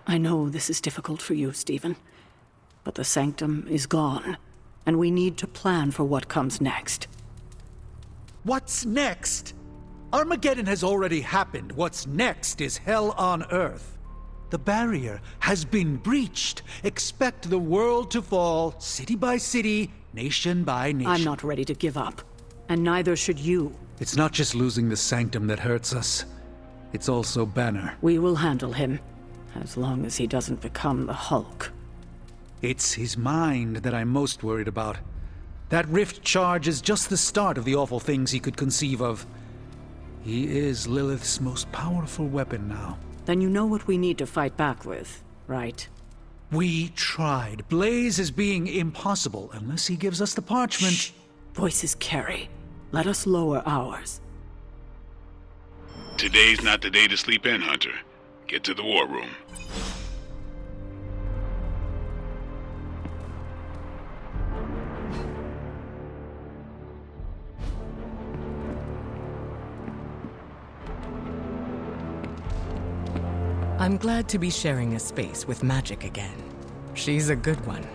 I know this is difficult for you, Stephen, but the Sanctum is gone, and we need to plan for what comes next. What's next? Armageddon has already happened. What's next is hell on Earth. The barrier has been breached. Expect the world to fall, city by city, nation by nation. I'm not ready to give up, and neither should you. It's not just losing the Sanctum that hurts us. It's also Banner. We will handle him, as long as he doesn't become the Hulk. It's his mind that I'm most worried about. That rift charge is just the start of the awful things he could conceive of. He is Lilith's most powerful weapon now. Then you know what we need to fight back with, right? We tried. Blaze is being impossible unless he gives us the parchment. Shh. Voices carry. Let us lower ours. Today's not the day to sleep in, Hunter. Get to the war room. I'm glad to be sharing a space with Magik again. She's a good one.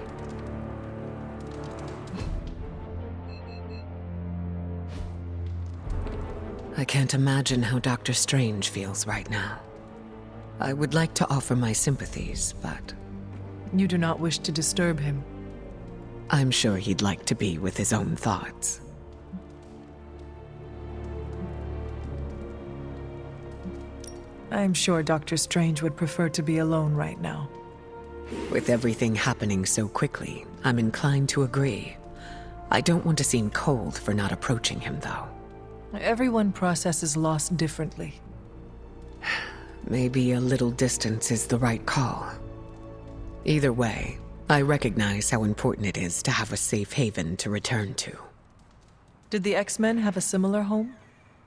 I can't imagine how Dr. Strange feels right now. I would like to offer my sympathies, but You do not wish to disturb him. I'm sure he'd like to be with his own thoughts. I am sure Dr. Strange would prefer to be alone right now. With everything happening so quickly, I'm inclined to agree. I don't want to seem cold for not approaching him, though. Everyone processes loss differently. Maybe a little distance is the right call. Either way, I recognize how important it is to have a safe haven to return to. Did the X-Men have a similar home?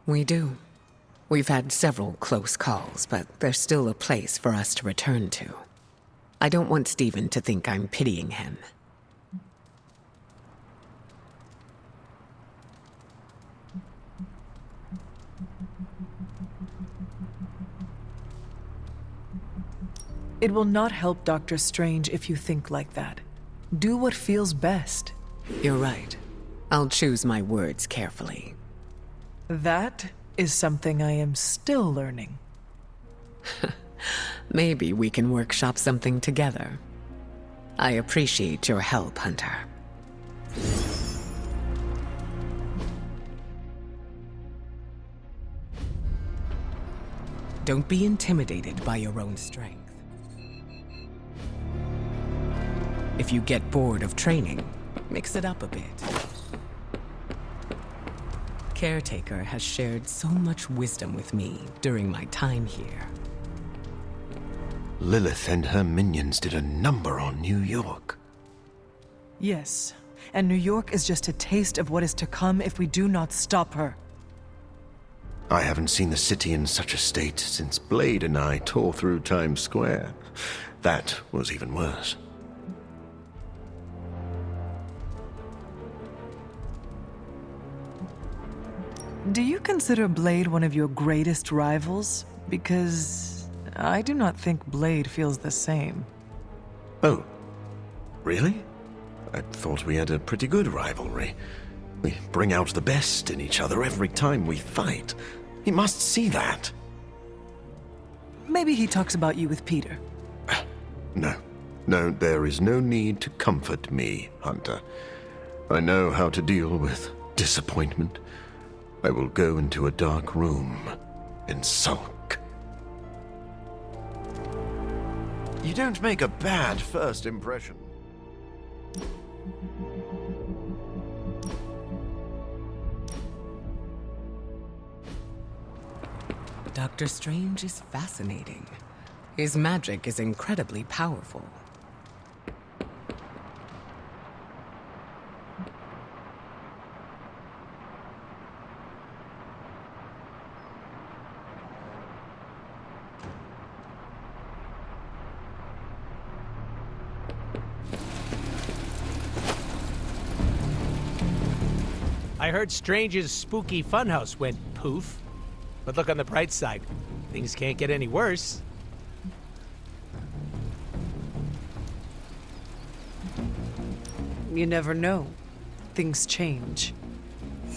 We do. We've had several close calls, but there's still a place for us to return to. I don't want Stephen to think I'm pitying him. It will not help Dr. Strange if you think like that. Do what feels best. You're right. I'll choose my words carefully. That is something I am still learning. Maybe we can workshop something together. I appreciate your help, Hunter. Don't be intimidated by your own strength. If you get bored of training, mix it up a bit. Caretaker has shared so much wisdom with me during my time here. Lilith and her minions did a number on New York. Yes, and New York is just a taste of what is to come if we do not stop her. I haven't seen the city in such a state since Blade and I tore through Times Square. That was even worse. Do you consider Blade one of your greatest rivals? Because I do not think Blade feels the same. Oh, really? I thought we had a pretty good rivalry. We bring out the best in each other every time we fight. He must see that. Maybe he talks about you with Peter. No, there is no need to comfort me, Hunter. I know how to deal with disappointment. I will go into a dark room and sulk. You don't make a bad first impression. Dr. Strange is fascinating. His magic is incredibly powerful. I heard Strange's spooky funhouse went poof. But look on the bright side. Things can't get any worse. You never know. Things change.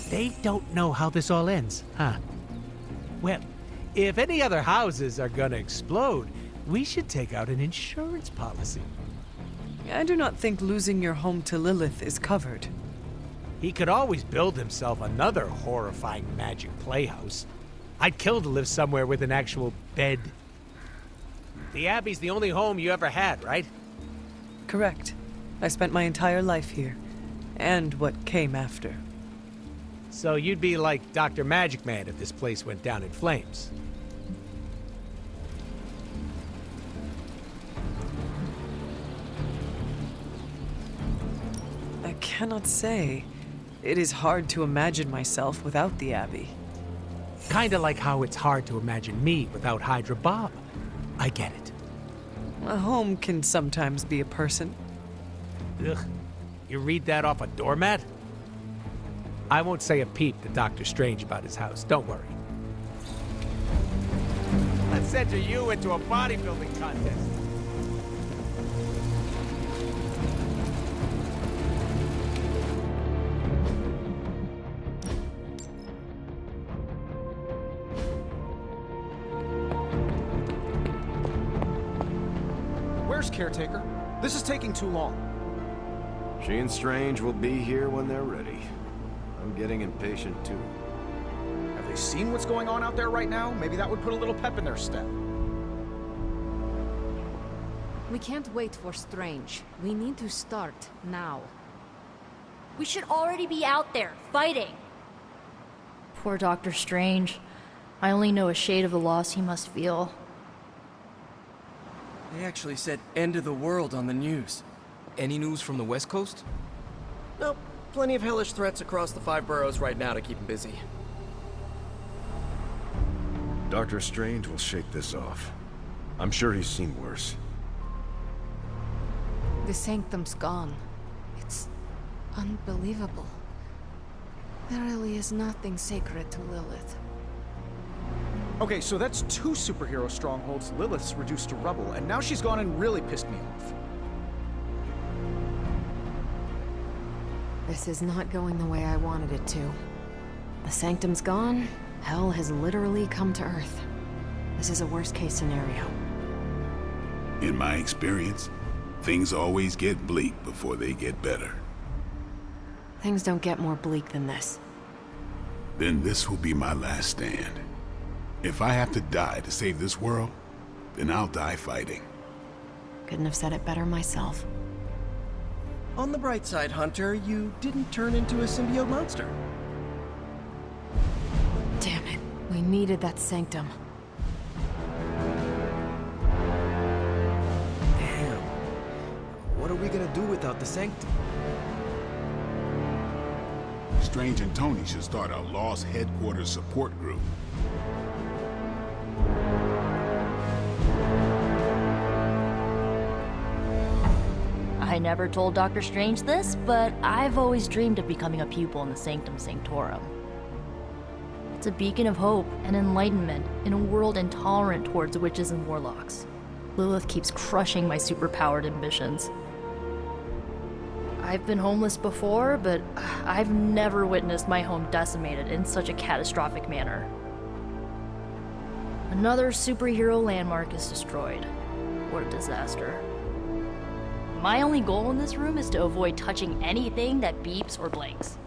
They don't know how this all ends, huh? Well, if any other houses are gonna explode, we should take out an insurance policy. I do not think losing your home to Lilith is covered. He could always build himself another horrifying magic playhouse. I'd kill to live somewhere with an actual bed. The Abbey's the only home you ever had, right? Correct. I spent my entire life here, and what came after. So you'd be like Dr. Magic Man if this place went down in flames. I cannot say. It is hard to imagine myself without the Abbey. Kinda like how it's hard to imagine me without Hydra Bob. I get it. A home can sometimes be a person. Ugh. You read that off a doormat? I won't say a peep to Doctor Strange about his house, don't worry. Let's enter you into a bodybuilding contest. Where's Caretaker? This is taking too long. She and Strange will be here when they're ready. I'm getting impatient too. Have they seen what's going on out there right now? Maybe that would put a little pep in their step. We can't wait for Strange. We need to start now. We should already be out there, fighting. Poor Doctor Strange. I only know a shade of the loss he must feel. They actually said end of the world on the news. Any news from the West Coast? Nope. Plenty of hellish threats across the 5 boroughs right now to keep them busy. Doctor Strange will shake this off. I'm sure he's seen worse. The Sanctum's gone. It's unbelievable. There really is nothing sacred to Lilith. Okay, so that's 2 superhero strongholds Lilith's reduced to rubble, and now she's gone and really pissed me off. This is not going the way I wanted it to. The Sanctum's gone. Hell has literally come to Earth. This is a worst-case scenario. In my experience, things always get bleak before they get better. Things don't get more bleak than this. Then this will be my last stand. If I have to die to save this world, then I'll die fighting. Couldn't have said it better myself. On the bright side, Hunter, you didn't turn into a symbiote monster. Damn it. We needed that Sanctum. Damn. What are we gonna do without the Sanctum? Strange and Tony should start a Lost Headquarters support group. I never told Doctor Strange this, but I've always dreamed of becoming a pupil in the Sanctum Sanctorum. It's a beacon of hope and enlightenment in a world intolerant towards witches and warlocks. Lilith keeps crushing my superpowered ambitions. I've been homeless before, but I've never witnessed my home decimated in such a catastrophic manner. Another superhero landmark is destroyed. What a disaster. My only goal in this room is to avoid touching anything that beeps or blinks.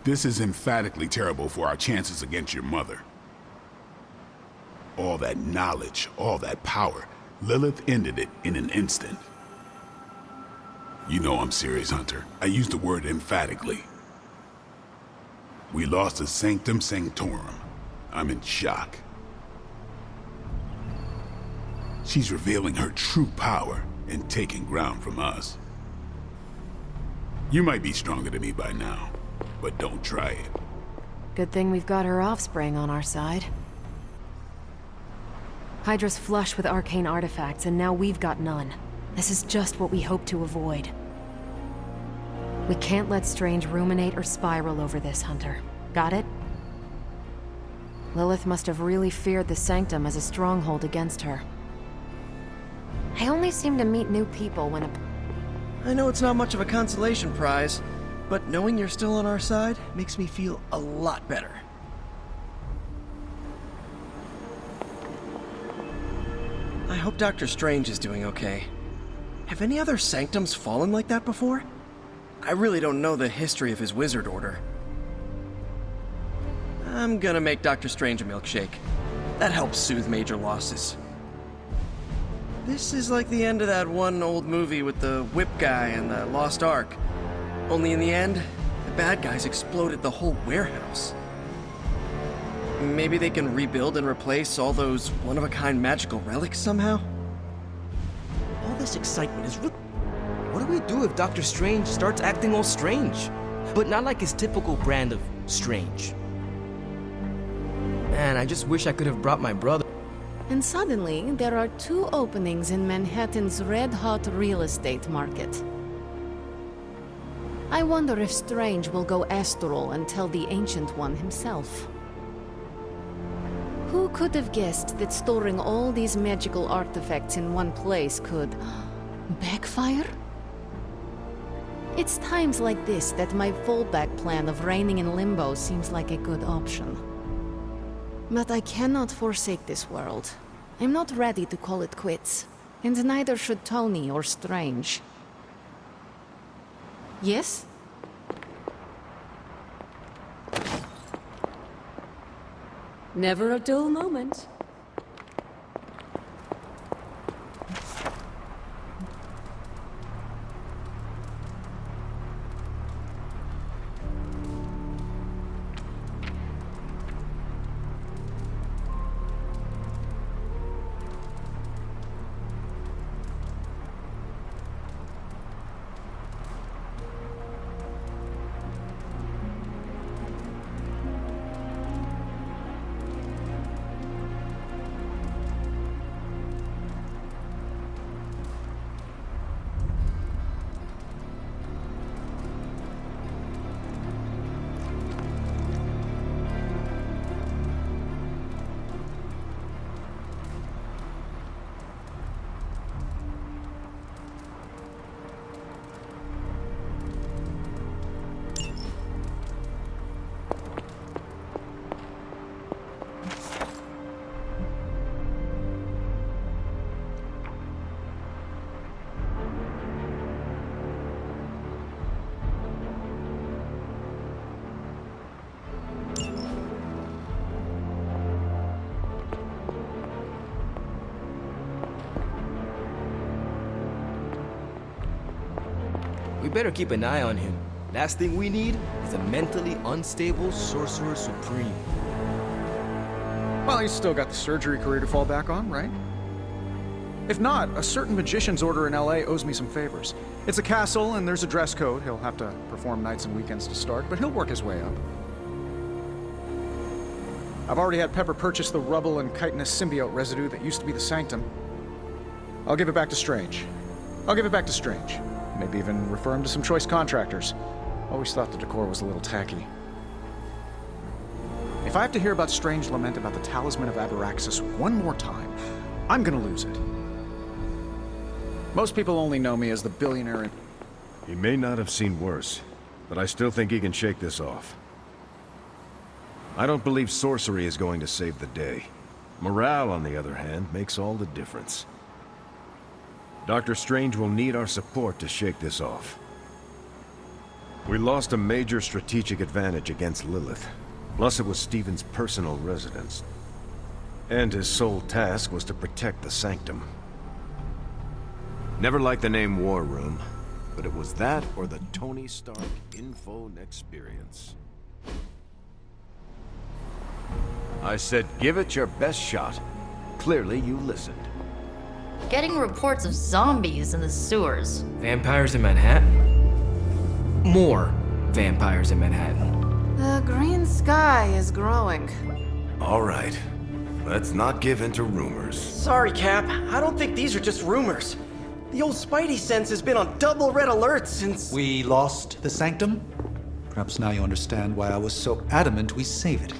This is emphatically terrible for our chances against your mother. All that knowledge, all that power, Lilith ended it in an instant. You know I'm serious, Hunter. I used the word emphatically. We lost the Sanctum Sanctorum. I'm in shock. She's revealing her true power and taking ground from us. You might be stronger than me by now, but don't try it. Good thing we've got her offspring on our side. Hydra's flush with arcane artifacts, and now we've got none. This is just what we hope to avoid. We can't let Strange ruminate or spiral over this, Hunter. Got it? Lilith must have really feared the Sanctum as a stronghold against her. I only seem to meet new people when I know it's not much of a consolation prize, but knowing you're still on our side makes me feel a lot better. I hope Dr. Strange is doing okay. Have any other sanctums fallen like that before? I really don't know the history of his wizard order. I'm gonna make Dr. Strange a milkshake. That helps soothe major losses. This is like the end of that one old movie with the whip guy and the lost ark. Only in the end, the bad guys exploded the whole warehouse. Maybe they can rebuild and replace all those one-of-a-kind magical relics somehow? All this excitement is What do we do if Doctor Strange starts acting all strange? But not like his typical brand of strange. Man, I just wish I could have brought my brother. And suddenly, there are 2 openings in Manhattan's red-hot real estate market. I wonder if Strange will go astral and tell the Ancient One himself. Who could have guessed that storing all these magical artifacts in one place could backfire? It's times like this that my fallback plan of reigning in limbo seems like a good option. But I cannot forsake this world. I'm not ready to call it quits, and neither should Tony or Strange. Yes? Never a dull moment. We better keep an eye on him. Last thing we need is a mentally unstable Sorcerer Supreme. Well, he's still got the surgery career to fall back on, right? If not, a certain magician's order in LA owes me some favors. It's a castle and there's a dress code. He'll have to perform nights and weekends to start, but he'll work his way up. I've already had Pepper purchase the rubble and chitinous symbiote residue that used to be the Sanctum. I'll give it back to Strange. Maybe even refer him to some choice contractors. Always thought the decor was a little tacky. If I have to hear about Strange lament about the Talisman of Abraxas one more time, I'm gonna lose it. Most people only know me as the billionaire. He may not have seen worse, but I still think he can shake this off. I don't believe sorcery is going to save the day. Morale, on the other hand, makes all the difference. Dr. Strange will need our support to shake this off. We lost a major strategic advantage against Lilith. Plus it was Stephen's personal residence. And his sole task was to protect the Sanctum. Never liked the name War Room, but it was that or the Tony Stark Info Experience. I said give it your best shot. Clearly you listened. Getting reports of zombies in the sewers. Vampires in Manhattan? More vampires in Manhattan. The green sky is growing. All right. Let's not give in to rumors. Sorry, Cap. I don't think these are just rumors. The old Spidey sense has been on double red alert since... We lost the Sanctum? Perhaps now you understand why I was so adamant we save it.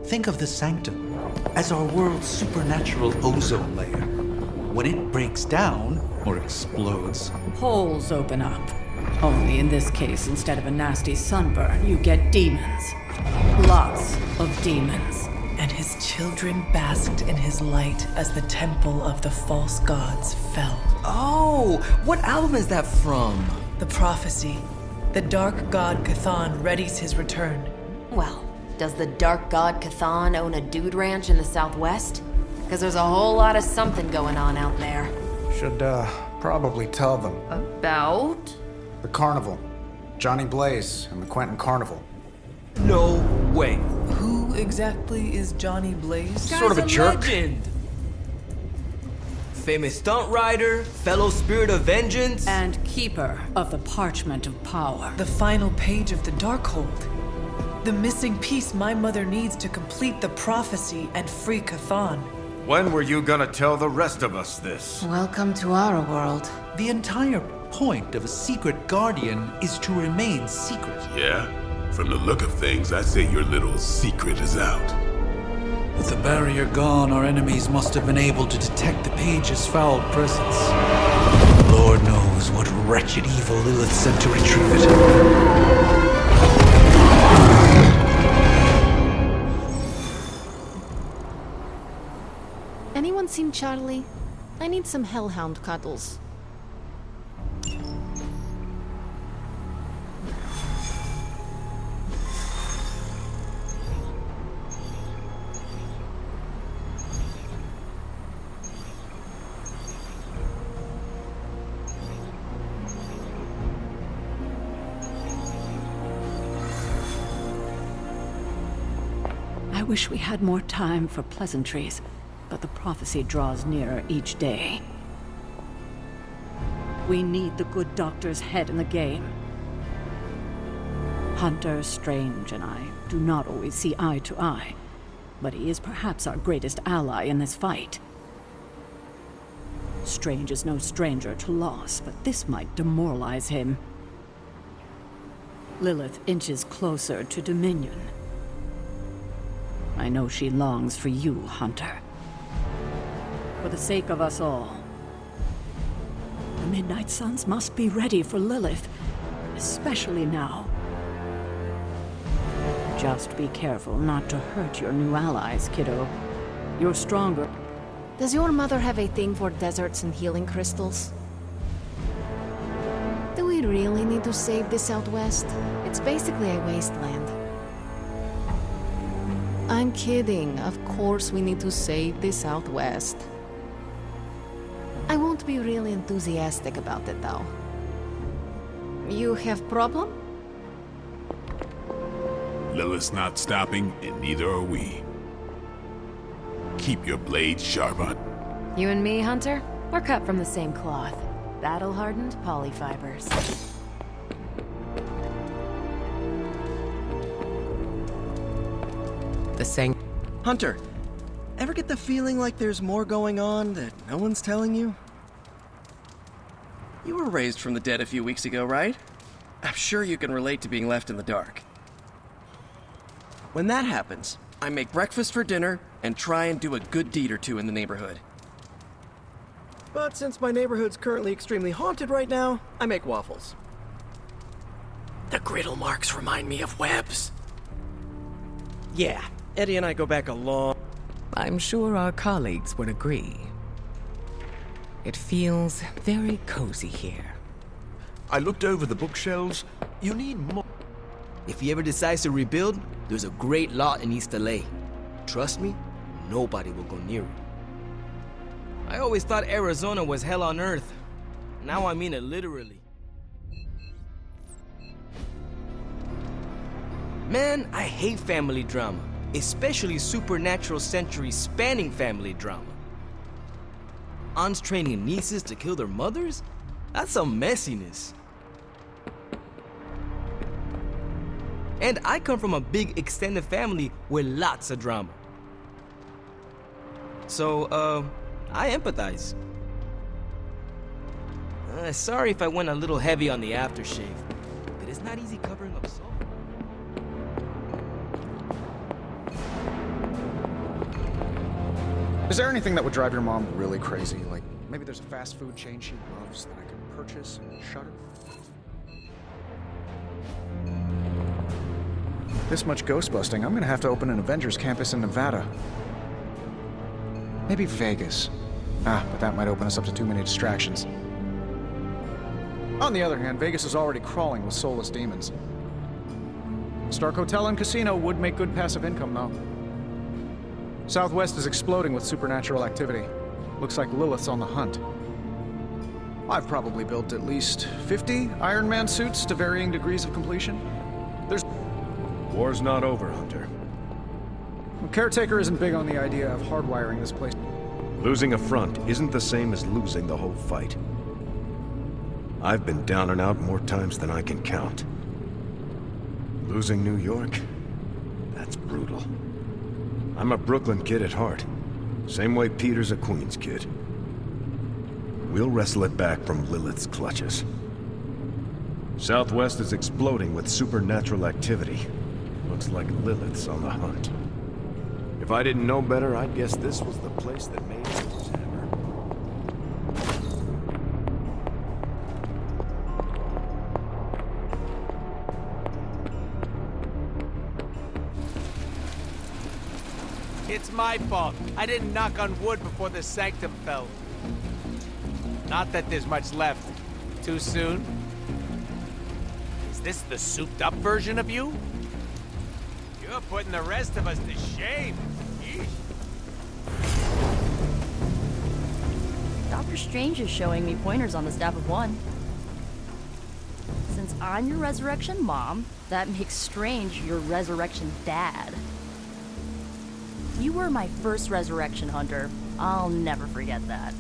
Think of the Sanctum as our world's supernatural ozone layer. When it breaks down, or explodes. Holes open up. Only in this case, instead of a nasty sunburn, you get demons. Lots of demons. And his children basked in his light as the temple of the false gods fell. Oh, what album is that from? The prophecy. The dark god Cathan readies his return. Well, does the dark god Cathan own a dude ranch in the southwest? Because there's a whole lot of something going on out there. Should, probably tell them. About? The carnival. Johnny Blaze and the Quentin Carnival. No way. Who exactly is Johnny Blaze? Sort of a jerk. Legend. Famous stunt rider, fellow spirit of vengeance. And keeper of the Parchment of Power. The final page of the Darkhold. The missing piece my mother needs to complete the prophecy and free Cathan. When were you gonna tell the rest of us this? Welcome to our world. The entire point of a secret guardian is to remain secret. Yeah? From the look of things, I'd say your little secret is out. With the barrier gone, our enemies must have been able to detect the page's foul presence. Lord knows what wretched evil Lilith sent to retrieve it. Anyone seen Charlie? I need some hellhound cuddles. I wish we had more time for pleasantries, but the prophecy draws nearer each day. We need the good doctor's head in the game. Hunter Strange and I do not always see eye to eye, but he is perhaps our greatest ally in this fight. Strange is no stranger to loss, but this might demoralize him. Lilith inches closer to Dominion. I know she longs for you, Hunter. For the sake of us all, the Midnight Suns must be ready for Lilith, especially now. Just be careful not to hurt your new allies, kiddo. You're stronger. Does your mother have a thing for deserts and healing crystals? Do we really need to save the Southwest? It's basically a wasteland. I'm kidding. Of course we need to save the Southwest. I won't be really enthusiastic about it, though. You have problem? Lilith's not stopping, and neither are we. Keep your blades sharp on. You and me, Hunter? We're cut from the same cloth. Battle-hardened polyfibers. Hunter, ever get the feeling like there's more going on that no one's telling you? You were raised from the dead a few weeks ago, right? I'm sure you can relate to being left in the dark. When that happens, I make breakfast for dinner and try and do a good deed or two in the neighborhood. But since my neighborhood's currently extremely haunted right now, I make waffles. The griddle marks remind me of webs. Yeah, Eddie and I go back a long... I'm sure our colleagues would agree. It feels very cozy here. I looked over the bookshelves. You need more. If he ever decides to rebuild, there's a great lot in East LA. Trust me, nobody will go near it. I always thought Arizona was hell on earth. Now I mean it literally. Man, I hate family drama, especially supernatural century spanning family drama. Aunts training nieces to kill their mothers? That's some messiness. And I come from a big extended family with lots of drama. So, I empathize. Sorry if I went a little heavy on the aftershave, but it's not easy covering up salt. Is there anything that would drive your mom really crazy? Like Maybe there's a fast food chain she loves that I can purchase and shutter. This much ghost busting, I'm gonna have to open an Avengers campus in Nevada. Maybe Vegas. But that might open us up to too many distractions. On the other hand, Vegas is already crawling with soulless demons. Stark Hotel and Casino would make good passive income, though. Southwest is exploding with supernatural activity. Looks like Lilith's on the hunt. I've probably built at least 50 Iron Man suits to varying degrees of completion. War's not over, Hunter. Well, Caretaker isn't big on the idea of hardwiring this place. Losing a front isn't the same as losing the whole fight. I've been down and out more times than I can count. Losing New York? That's brutal. I'm a Brooklyn kid at heart. Same way Peter's a Queens kid. We'll wrestle it back from Lilith's clutches. Southwest is exploding with supernatural activity. Looks like Lilith's on the hunt. If I didn't know better, I'd guess this was the place that made Thor's hammer. It's my fault. I didn't knock on wood before the sanctum fell. Not that there's much left. Too soon? Is this the souped-up version of you? You're putting the rest of us to shame. Yeesh. Dr. Strange is showing me pointers on the Staff of One. Since I'm your resurrection mom, that makes Strange your resurrection dad. You were my first resurrection hunter. I'll never forget that.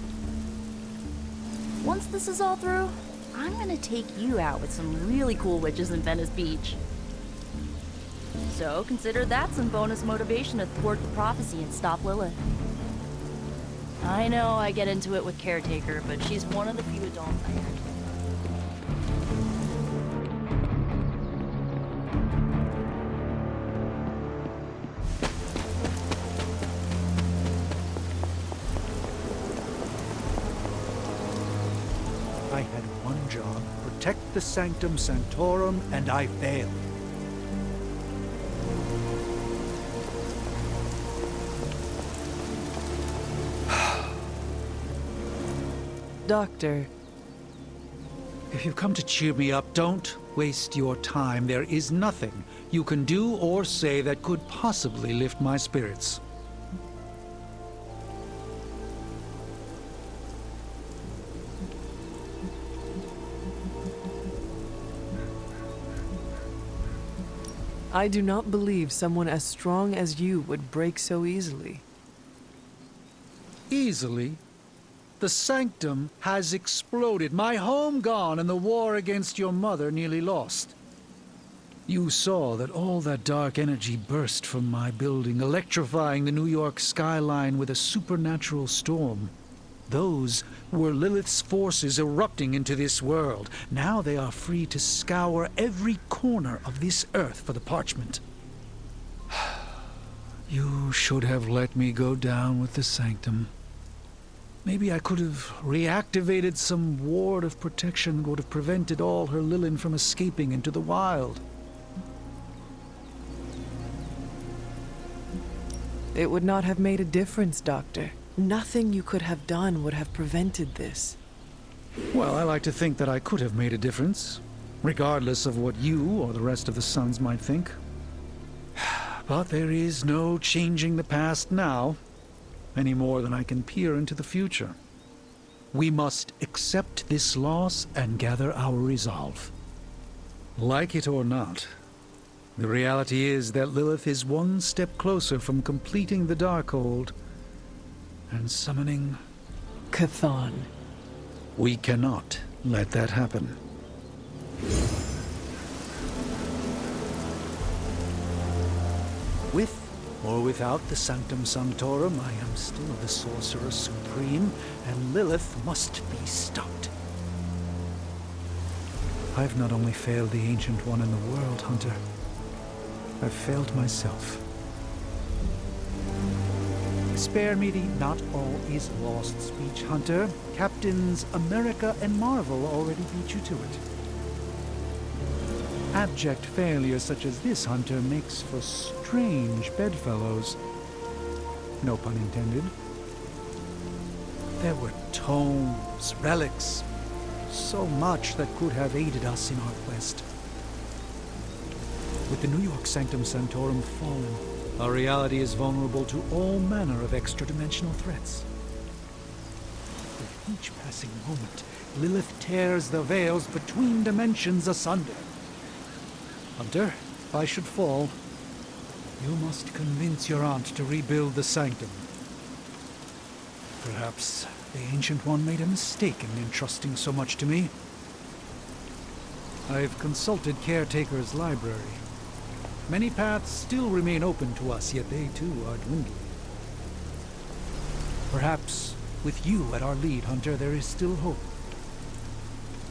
Once this is all through, I'm gonna take you out with some really cool witches in Venice Beach. So consider that some bonus motivation to thwart the prophecy and stop Lilith. I know I get into it with Caretaker, but she's one of the few adults I actually... I had one job, protect the Sanctum Sanctorum, and I failed. Doctor. If you've come to cheer me up, don't waste your time. There is nothing you can do or say that could possibly lift my spirits. I do not believe someone as strong as you would break so easily. Easily? The Sanctum has exploded, my home gone, and the war against your mother nearly lost. You saw that all that dark energy burst from my building, electrifying the New York skyline with a supernatural storm. Those were Lilith's forces erupting into this world. Now they are free to scour every corner of this earth for the parchment. You should have let me go down with the Sanctum. Maybe I could have reactivated some ward of protection that would have prevented all her Lilin from escaping into the wild. It would not have made a difference, Doctor. Nothing you could have done would have prevented this. Well, I like to think that I could have made a difference, regardless of what you or the rest of the Sons might think. But there is no changing the past now, any more than I can peer into the future. We must accept this loss and gather our resolve. Like it or not, the reality is that Lilith is one step closer from completing the Darkhold and summoning Chthon. We cannot let that happen. With or without the Sanctum Sanctorum, I am still the Sorcerer Supreme, and Lilith must be stopped. I've not only failed the Ancient One in the world, Hunter. I've failed myself. Spare me the "not all is lost" speech, Hunter. Captains America and Marvel already beat you to it. Abject failure such as this, Hunter, makes for strange bedfellows. No pun intended. There were tomes, relics, so much that could have aided us in our quest. With the New York Sanctum Sanctorum fallen, our reality is vulnerable to all manner of extra-dimensional threats. With each passing moment, Lilith tears the veils between dimensions asunder. Hunter, if I should fall, you must convince your aunt to rebuild the sanctum. Perhaps the Ancient One made a mistake in entrusting so much to me. I've consulted Caretaker's library. Many paths still remain open to us, yet they too are dwindling. Perhaps with you at our lead, Hunter, there is still hope.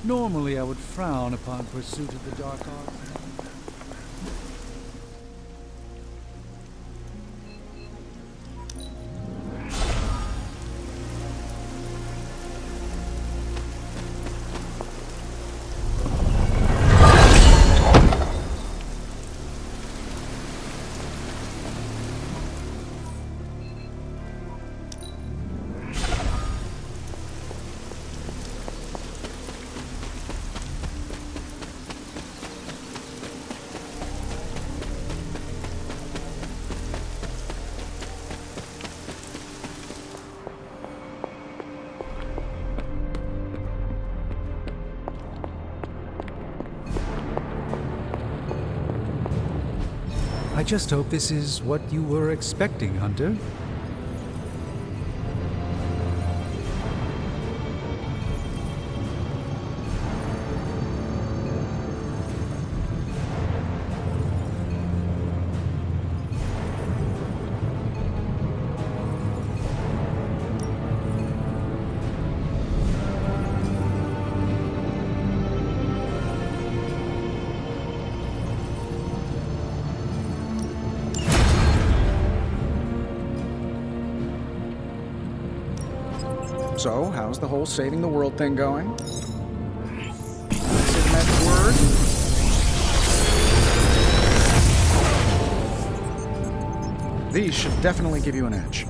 Normally I would frown upon pursuit of the dark arts. I just hope this is what you were expecting, Hunter. So, how's the whole saving the world thing going? Say the magic word. These should definitely give you an edge.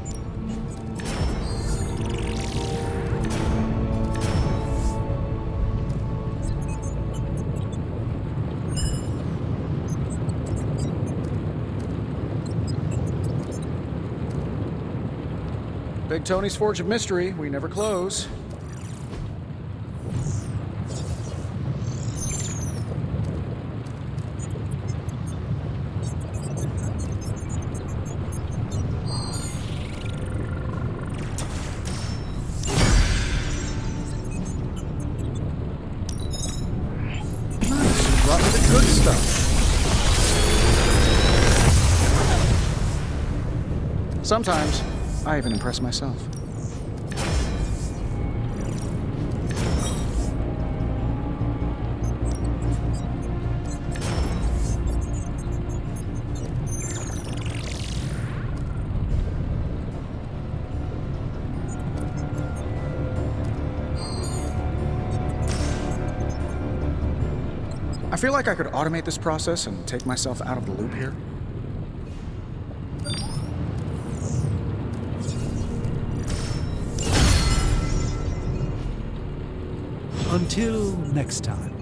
Big Tony's Forge of Mystery. We never close. Nice. You brought me the good stuff. Sometimes I even impress myself. I feel like I could automate this process and take myself out of the loop here. Until next time.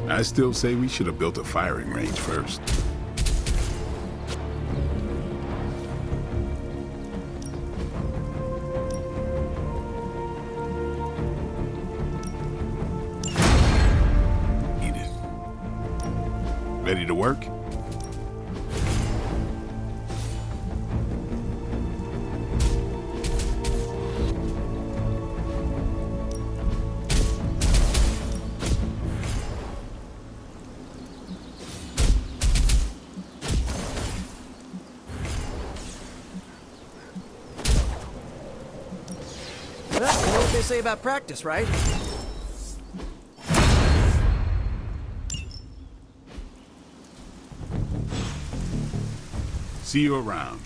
I still say we should have built a firing range first. Ready to work? Well, you know what they say about practice, right? See you around.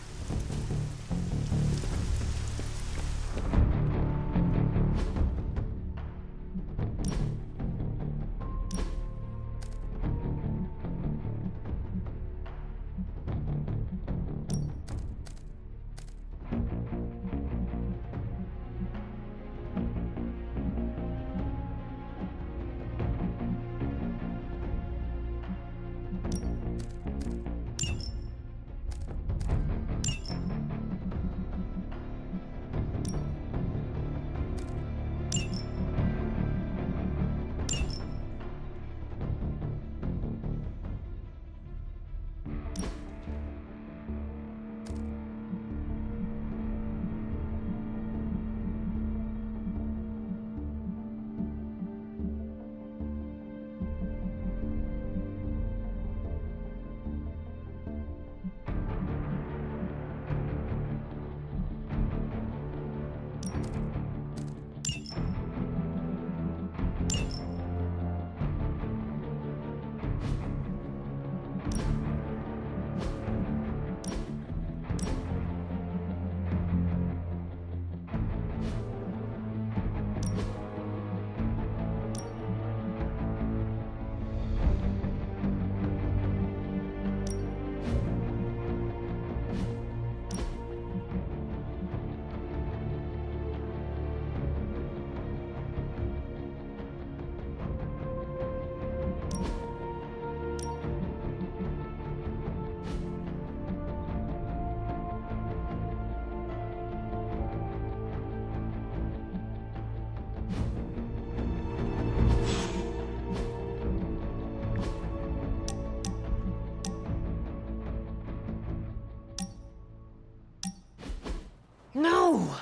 No!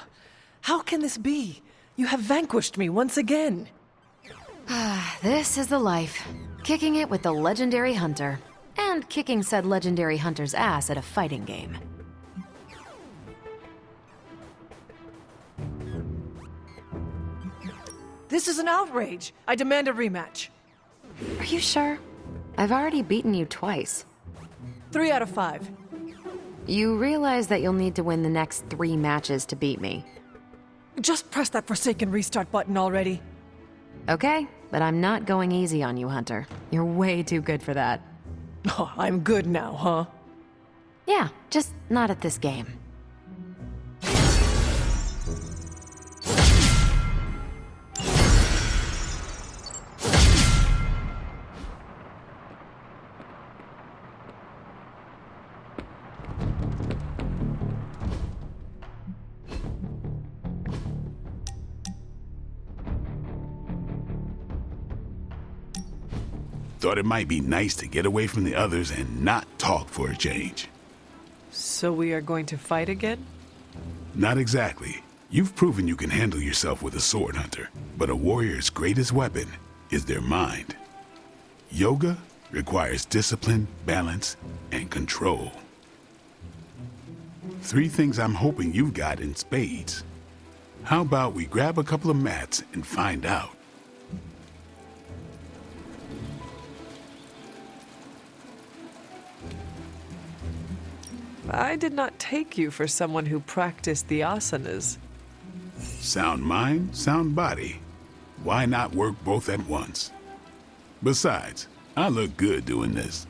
How can this be? You have vanquished me once again. This is the life. Kicking it with the legendary hunter. And kicking said legendary hunter's ass at a fighting game. This is an outrage. I demand a rematch. Are you sure? I've already beaten you twice. 3 out of 5. You realize that you'll need to win the next 3 matches to beat me. Just press that forsaken restart button already. Okay, but I'm not going easy on you, Hunter. You're way too good for that. Oh, I'm good now, huh? Yeah, just not at this game. Thought it might be nice to get away from the others and not talk for a change. So we are going to fight again? Not exactly. You've proven you can handle yourself with a sword, Hunter. But a warrior's greatest weapon is their mind. Yoga requires discipline, balance, and control. 3 things I'm hoping you've got in spades. How about we grab a couple of mats and find out? I did not take you for someone who practiced the asanas. Sound mind, sound body. Why not work both at once? Besides, I look good doing this.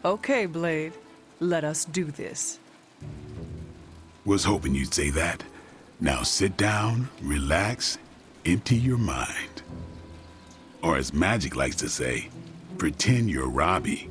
Okay, Blade. Let us do this. Was hoping you'd say that. Now sit down, relax, empty your mind. Or as Magic likes to say, pretend you're Robbie.